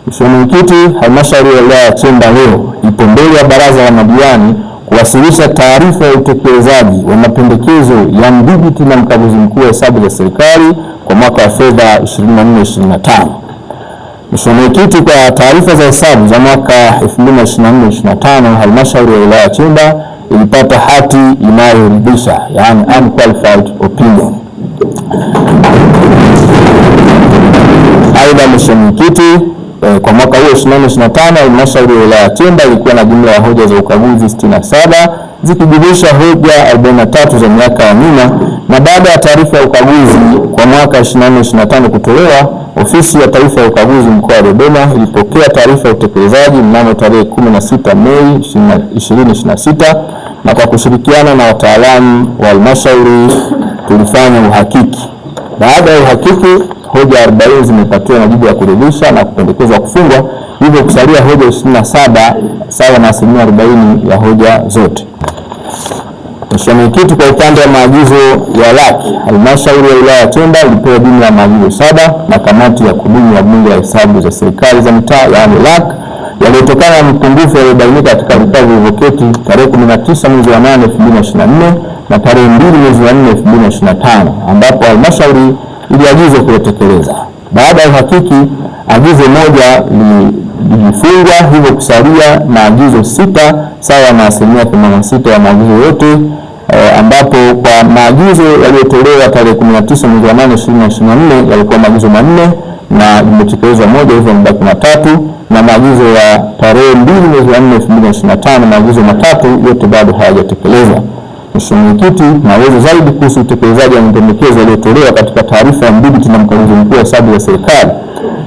Mheshimiwa Mwenyekiti, halmashauri ya wilaya ya Chemba leo ipo mbele ya baraza la madiwani kuwasilisha taarifa ya utekelezaji wa mapendekezo ya mdhibiti na mkaguzi mkuu wa hesabu za serikali kwa mwaka wa fedha 24/25. Mheshimiwa Mwenyekiti, kwa taarifa za hesabu za mwaka 2024/25, halmashauri ya wilaya ya Chemba ilipata hati inayoridhisha, yani unqualified opinion. Aidha, Mheshimiwa Mwenyekiti, kwa mwaka huo 2025 halmashauri ya wilaya ya Chemba ilikuwa na jumla ya hoja za ukaguzi 67 zikijumuisha hoja 43 za miaka ya nyuma, na baada ya taarifa ya ukaguzi kwa mwaka 2024/25 kutolewa, ofisi ya taifa ya ukaguzi mkoa wa Dodoma ilipokea taarifa ya utekelezaji mnamo tarehe 16 Mei 2026, na kwa kushirikiana na wataalamu wa halmashauri tulifanya uhakiki. Baada ya uhakiki, hoja 40 zimepatiwa majibu ya kuridhisha na kupendekezwa kufungwa, hivyo kusalia hoja 27 sawa na 40% ya hoja zote. Mheshimiwa Mwenyekiti, kwa upande wa maagizo ya LAC, halmashauri ya wilaya ya Chemba ilipewa jumla ya maagizo 7 na kamati ya kudumu ya bunge la hesabu za serikali za mitaa, yaani LAC, yaliyotokana na mapungufu yaliyobainika katika vikao vilivyoketi tarehe 19 mwezi wa 8 2024 na tarehe 2 mwezi wa 4 2025, ambapo halmashauri iliagizwa kuyatekeleza. Baada ya uhakiki, agizo moja lilifungwa, hivyo kusalia maagizo 6 sawa na 86% ya maagizo yote, ambapo kwa maagizo yaliyotolewa tarehe 19 mwezi wa 8 2024 yalikuwa maagizo 4 na yametekelezwa moja, hivyo mabaki 3, na maagizo ya tarehe 2 mwezi wa 4 2025 maagizo 3 yote bado hayajatekelezwa. Mheshimiwa Mwenyekiti, maelezo zaidi kuhusu utekelezaji wa mapendekezo yaliyotolewa katika taarifa ya mdhibiti na mkaguzi mkuu wa hesabu za serikali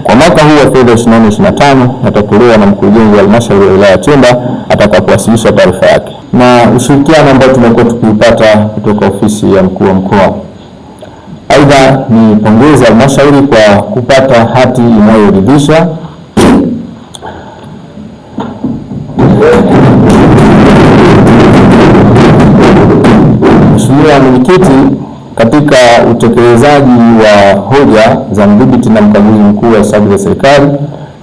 kwa mwaka huu wa fedha 2024/25 yatatolewa na mkurugenzi wa halmashauri ya wilaya ya Chemba atakapowasilisha taarifa yake, na ushirikiano ambao tumekuwa tukiupata kutoka ofisi ya mkuu wa mkoa. Aidha, ni pongeza halmashauri kwa kupata hati inayoridhisha. Mheshimiwa Mwenyekiti, katika utekelezaji wa hoja za mdhibiti na mkaguzi mkuu wa hesabu za serikali,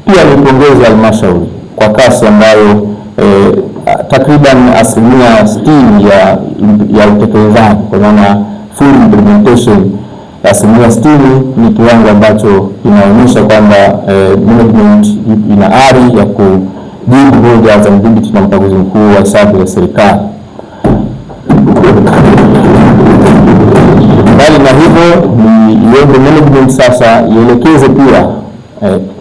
pia nipongeza halmashauri kwa kasi ambayo takriban 60% ya utekelezaji, kwa maana full implementation 60% ni kiwango ambacho inaonyesha kwamba management ina ari ya kujibu hoja za mdhibiti na mkaguzi mkuu wa hesabu za serikali. Bali na hivyo, ni management sasa ielekeze pia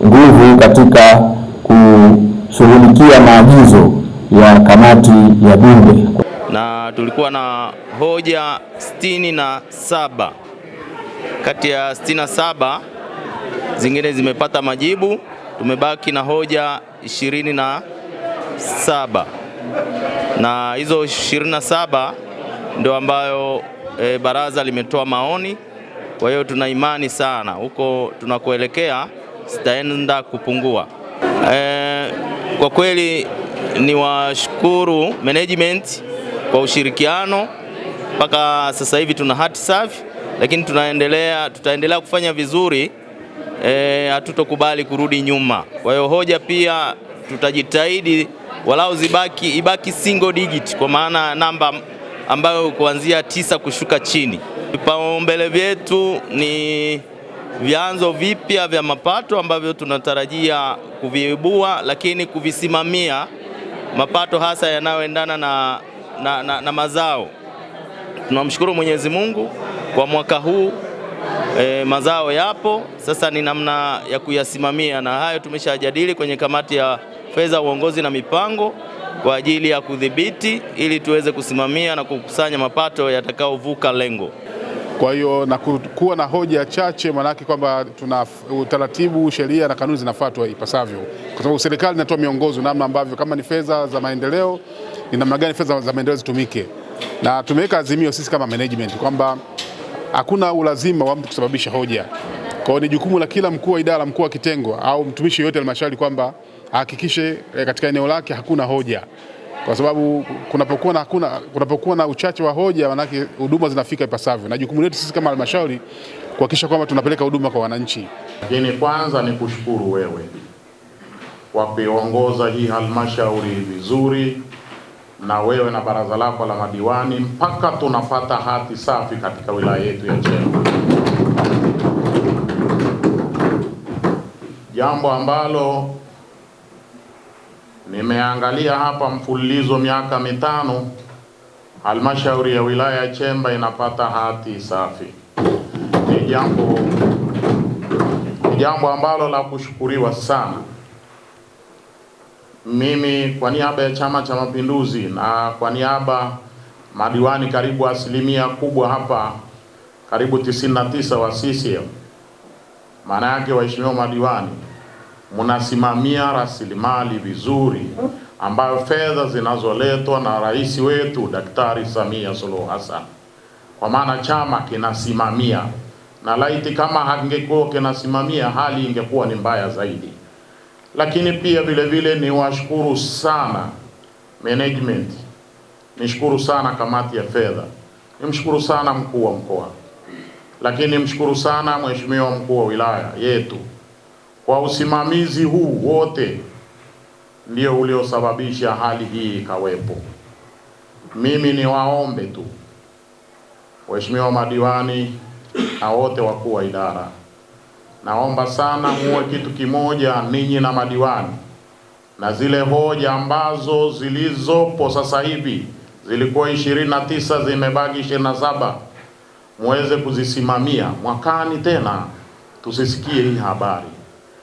nguvu katika kushughulikia maagizo ya kamati ya bunge. Na tulikuwa na hoja 67. Kati ya 67 zingine zimepata majibu, tumebaki na hoja 27, na hizo 27 ndio ambayo baraza limetoa maoni. Kwa hiyo tuna imani sana huko tunakoelekea zitaenda kupungua. Kwa kweli ni washukuru management kwa ushirikiano mpaka sasa hivi tuna hati safi, lakini tutaendelea kufanya vizuri, hatutokubali kurudi nyuma. Kwa hiyo hoja pia tutajitahidi walau ibaki single digit, kwa maana namba ambayo kuanzia 9 kushuka chini. Vipaumbele vyetu ni vyanzo vipya vya mapato ambavyo tunatarajia kuviibua, lakini kuvisimamia mapato hasa yanayoendana na mazao. Tunamshukuru Mwenyezi Mungu kwa mwaka huu mazao yapo, sasa ni namna ya kuyasimamia, na hayo tumeshajadili kwenye kamati ya fedha, uongozi na mipango kwa ajili ya kudhibiti ili tuweze kusimamia na kukusanya mapato yatakayovuka lengo. Kwa hiyo na kuwa na hoja chache, manake kwamba tuna utaratibu, sheria na kanuni zinafuatwa ipasavyo, kwa sababu serikali inatoa miongozo namna ambavyo kama ni fedha za maendeleo ni namna gani fedha za maendeleo zitumike, na tumeweka azimio sisi kama management kwamba hakuna ulazima wa mtu kusababisha hoja. Kwa hiyo ni jukumu la kila mkuu wa idara, mkuu wa kitengo au mtumishi yote halmashauri kwamba ahakikishe katika eneo lake hakuna hoja, kwa sababu kunapokuwa na uchache wa hoja, manake huduma zinafika ipasavyo, na jukumu letu sisi kama halmashauri kuhakikisha kwamba tunapeleka huduma kwa wananchi. Lakini kwanza ni kushukuru wewe kwa kuiongoza hii halmashauri vizuri, na wewe na baraza lako la madiwani, mpaka tunapata hati safi katika wilaya yetu ya Chemba. Jambo ambalo nimeangalia hapa mfululizo miaka mitano, halmashauri ya wilaya ya Chemba inapata hati safi. Ni jambo ambalo la kushukuriwa sana. Mimi kwa niaba ya Chama cha Mapinduzi na kwa niaba madiwani karibu asilimia kubwa hapa, karibu 99 wa CCM, maana yake waheshimiwa madiwani, mnasimamia rasilimali vizuri, ambayo fedha zinazoletwa na rais wetu Daktari Samia Suluhu Hassan, kwa maana chama kinasimamia, na laiti kama hangekuwa kinasimamia hali ingekuwa ni mbaya zaidi. Lakini pia vile vile ni washukuru sana management, nishukuru sana kamati ya fedha, nimshukuru sana mkuu wa mkoa, lakini mshukuru sana mheshimiwa mkuu wa wilaya yetu kwa usimamizi huu wote, ndio uliosababisha hali hii ikawepo. Mimi ni waombe tu waheshimiwa madiwani na wote wakuu wa idara, naomba sana muwe kitu kimoja ninyi na madiwani, na zile hoja ambazo zilizopo sasa hivi zilikuwa 29, zimebaki 27, muweze kuzisimamia. Mwakani tena tusisikie hii habari.